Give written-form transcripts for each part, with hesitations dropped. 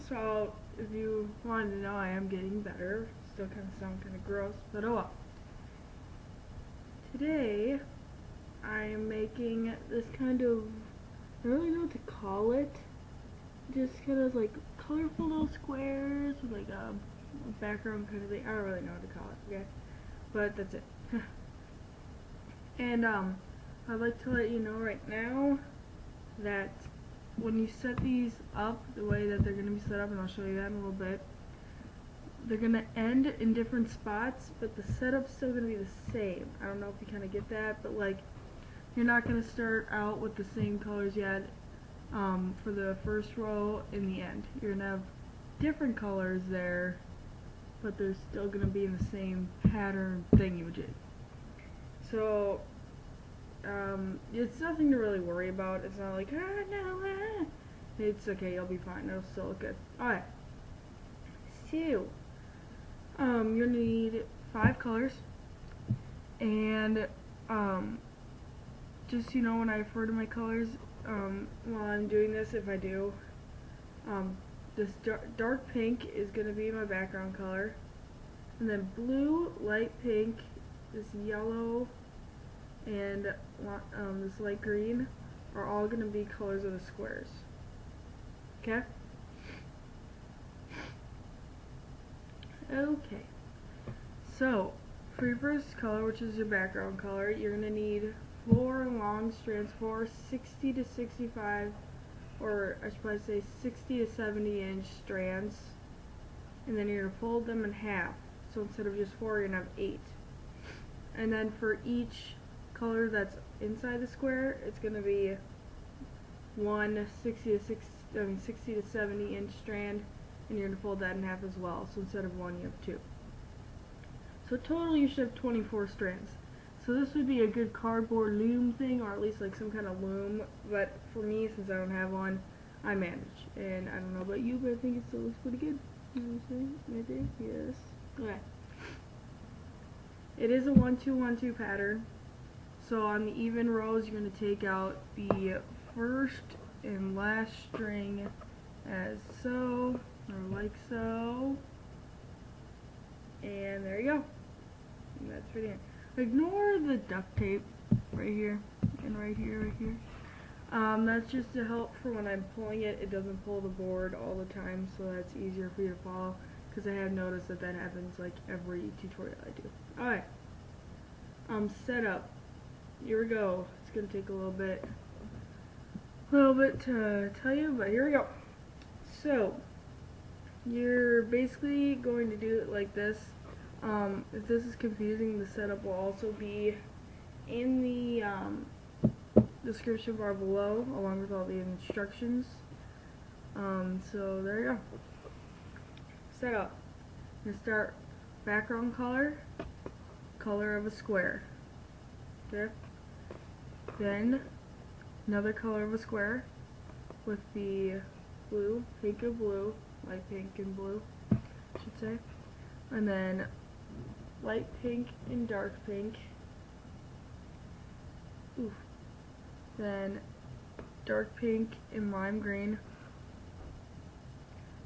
So if you wanted to know, I am getting better. Still kind of sound kind of gross, but oh well. Today, I am making this kind of, I don't really know what to call it. Just kind of like colorful little squares with like a background kind of thing. I don't really know what to call it, okay? But that's it. And I'd like to let you know right now that when you set these up the way that they're going to be set up, and I'll show you that in a little bit, they're going to end in different spots, but the setup's still going to be the same. I don't know if you kind of get that, but like, you're not going to start out with the same colors yet for the first row in the end. You're going to have different colors there, but they're still going to be in the same pattern thingy-majig. So, it's nothing to really worry about. It's not like, no, it's okay, you'll be fine. It'll still look good. Alright. So, you're going to need 5 colors. And, just, when I refer to my colors, while I'm doing this, if I do, this dark pink is going to be my background color. And then blue, light pink, this yellow, and this light green are all going to be colors of the squares. Okay? Okay. So, for your first color, which is your background color, you're going to need 4 long strands, 60 to 65, or I should probably say 60 to 70 inch strands, and then you're going to fold them in half. So instead of just 4, you're going to have 8. And then for each color that's inside the square, it's going to be one 60 to 70 inch strand, and you're going to fold that in half as well. So instead of 1, you have 2. So total you should have 24 strands. So this would be a good cardboard loom thing, or at least like some kind of loom, but for me, since I don't have one, I manage. And I don't know about you, but I think it still looks pretty good. You know what I'm saying? Right there? Yes. Okay. It is a 1-2-1-2 pattern. So on the even rows, you're going to take out the first and last string as so, or like so. And there you go. And that's pretty good. Ignore the duct tape right here and right here, right here. That's just to help for when I'm pulling it. It doesn't pull the board all the time, so that's easier for you to follow. Because I have noticed that that happens like every tutorial I do. Alright. Setup. Here we go. It's gonna take a little bit to tell you, but here we go. So, you're basically going to do it like this. If this is confusing, the setup will also be in the description bar below, along with all the instructions. So there you go. Setup. I'm going to start background color, color of a square. Okay. Then another color of a square with the blue, pink and blue, light pink and blue, I should say. And then light pink and dark pink. Oof. Then dark pink and lime green.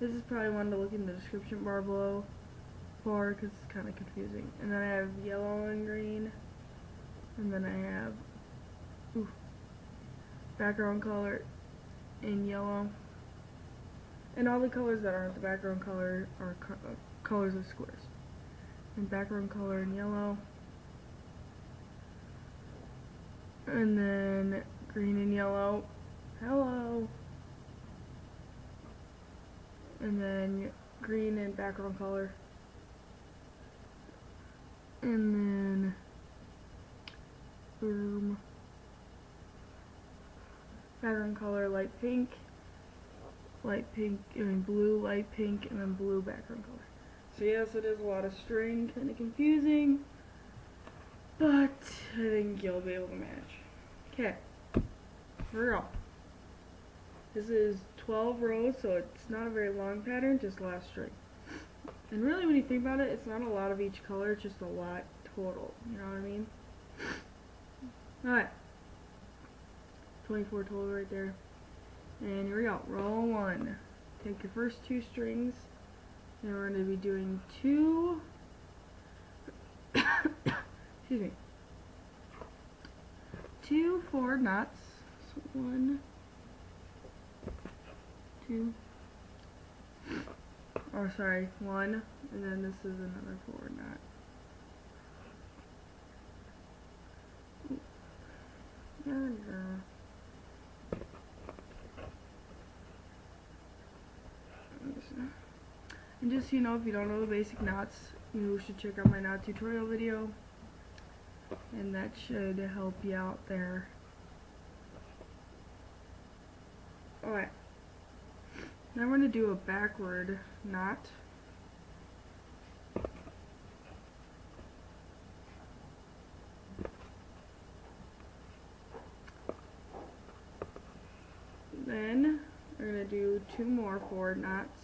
This is probably one to look in the description bar below for, because it's kind of confusing. And then I have yellow and green. And then I have background color in yellow. And all the colors that aren't the background color are colors of squares. And background color in yellow. And then green and yellow. Hello. And then green and background color. And then boom. Background color light pink. Blue, light pink, and then blue background color. So yes, it is a lot of string, kind of confusing, but I think you'll be able to manage. Okay, here we go. This is 12 rows, so it's not a very long pattern, just last string. And really, when you think about it, it's not a lot of each color, it's just a lot total, you know what I mean? Alright, 24 total right there. And here we go, row 1. take your first 2 strings, and we're going to be doing 2 excuse me, 2 forward knots. So 1, 2, or sorry, 1, and then this is another forward knot. There we go. And just so you know, if you don't know the basic knots, you should check out my knot tutorial video, and that should help you out there. Alright, now we're going to do a backward knot. Then we're going to do 2 more forward knots.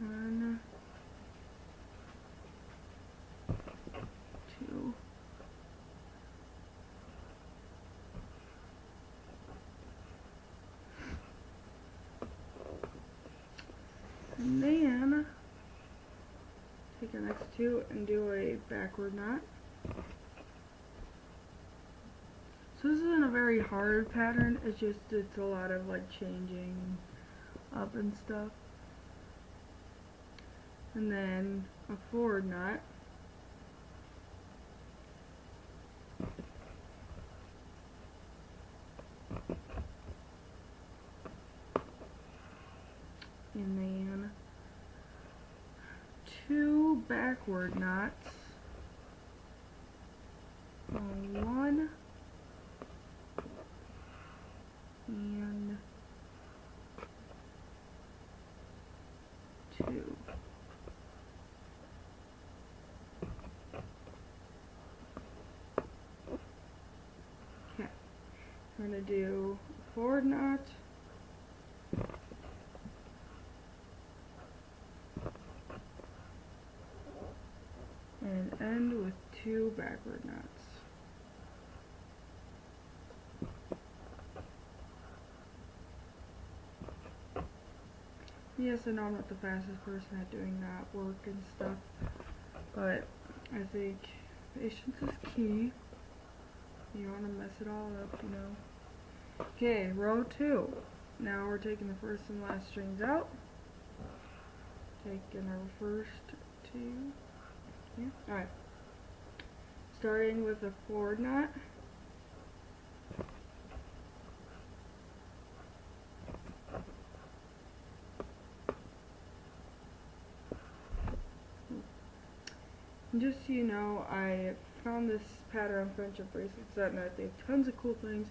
One, 2, and then take our next 2 and do a backward knot. So this isn't a very hard pattern, it's a lot of like changing up and stuff. And then a forward knot. And then 2 backward knots. 1 and 2. Okay, we're going to do a forward knot, and end with 2 backward knots. Yes, I know I'm not the fastest person at doing knot work and stuff, but I think patience is key. You don't want to mess it all up, you know. Okay, row 2. Now we're taking the first and last strings out. Taking our first 2. Yeah. Alright. Starting with a forward knot. And just so you know, I found this pattern on friendshipbracelet.net. They have tons of cool things.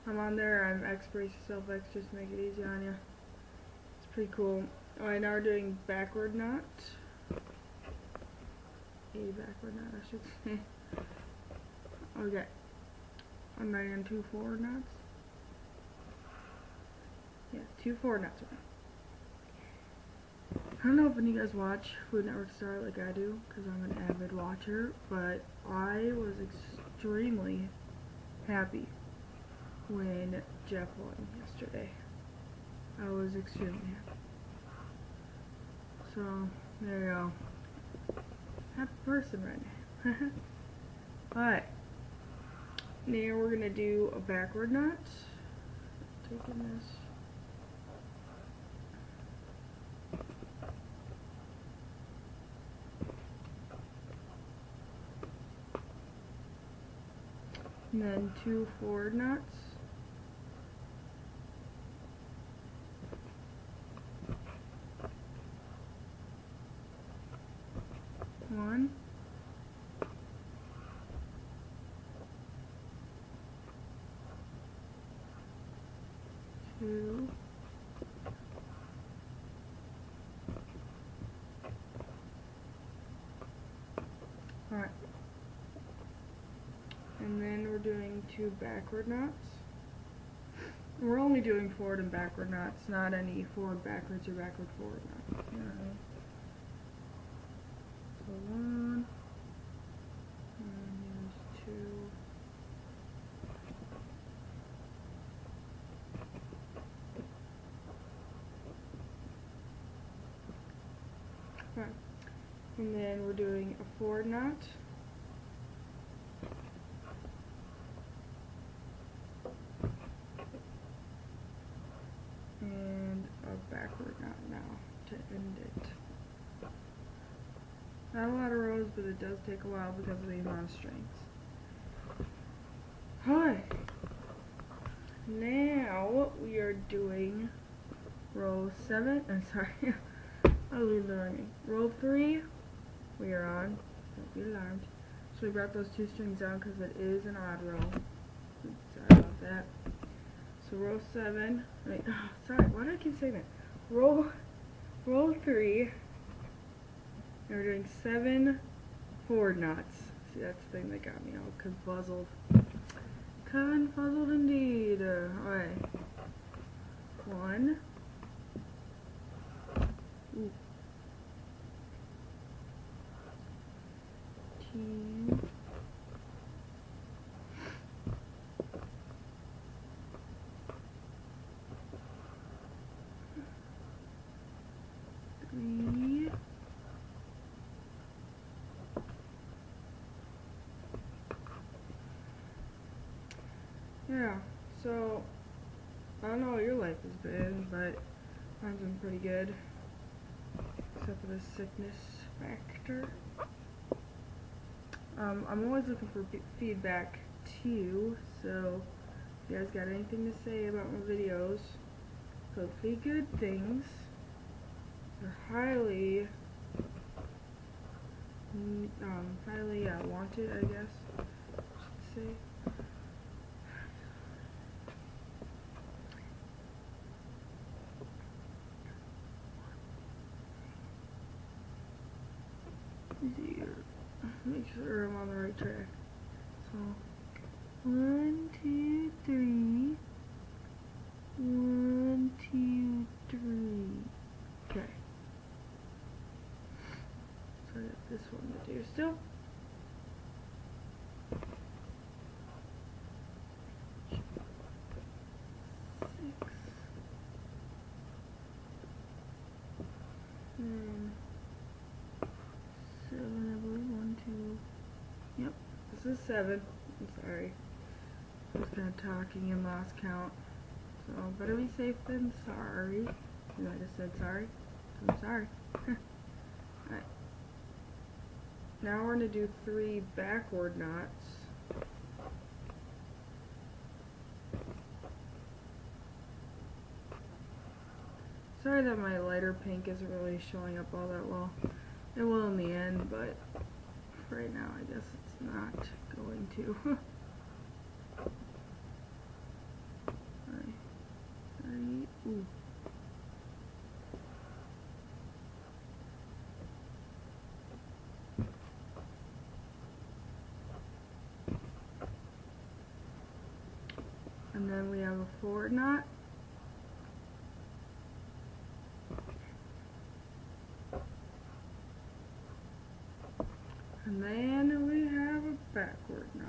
I'm on there. I'm xBraceYourselfx, just to make it easy on you. It's pretty cool. Alright, now we're doing backward knot. A backward knot, I should say. Okay. I'm writing on 2 forward knots. Yeah, 2 forward knots. I don't know if any of you guys watch Food Network Star like I do, because I'm an avid watcher, but I was extremely happy when Jeff won yesterday. I was extremely happy. So, there you go. Happy person right now. Alright. Now we're going to do a backward knot. Taking this. And then 2 forward knots. One. 2. Alright. And then we're doing 2 backward knots. We're only doing forward and backward knots, not any forward backwards or backward forward knots. You know what I mean? So 1, And then we're doing a forward knot. And a backward knot now to end it. Not a lot of rows, but it does take a while because of the amount of strings. Hi. Now we are doing row 7. I'm sorry, I was learning. Row 3. We are on. Don't be alarmed. So we brought those 2 strings down because it is an odd row. Sorry about that. So row 7. Wait, oh, sorry. Why do I keep saying that? Row 3. And we're doing 7 forward knots. See, that's the thing that got me all confuzzled. Confuzzled indeed. Alright. 1. Ooh. 2. 3. Yeah, so I don't know what your life has been, but mine's been pretty good, except for the sickness factor. I'm always looking for feedback too, so if you guys got anything to say about my videos, hopefully good things, they're highly wanted, I guess I should say. Make sure I'm on the right track. So 1, 2, 3. 1, 2, 3. Okay. So I got this one to do still. And 7, I believe. 1, 2. Yep, this is 7. I'm sorry. I was kind of talking and lost count. So, better be safe than sorry. And I just said sorry. I'm sorry. Alright. Now we're going to do 3 backward knots. Sorry that my lighter pink isn't really showing up all that well. It will in the end, but for right now I guess it's not going to. Ooh. And then we have a forward knot. And then we have a backward knot.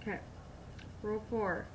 Okay, row 4.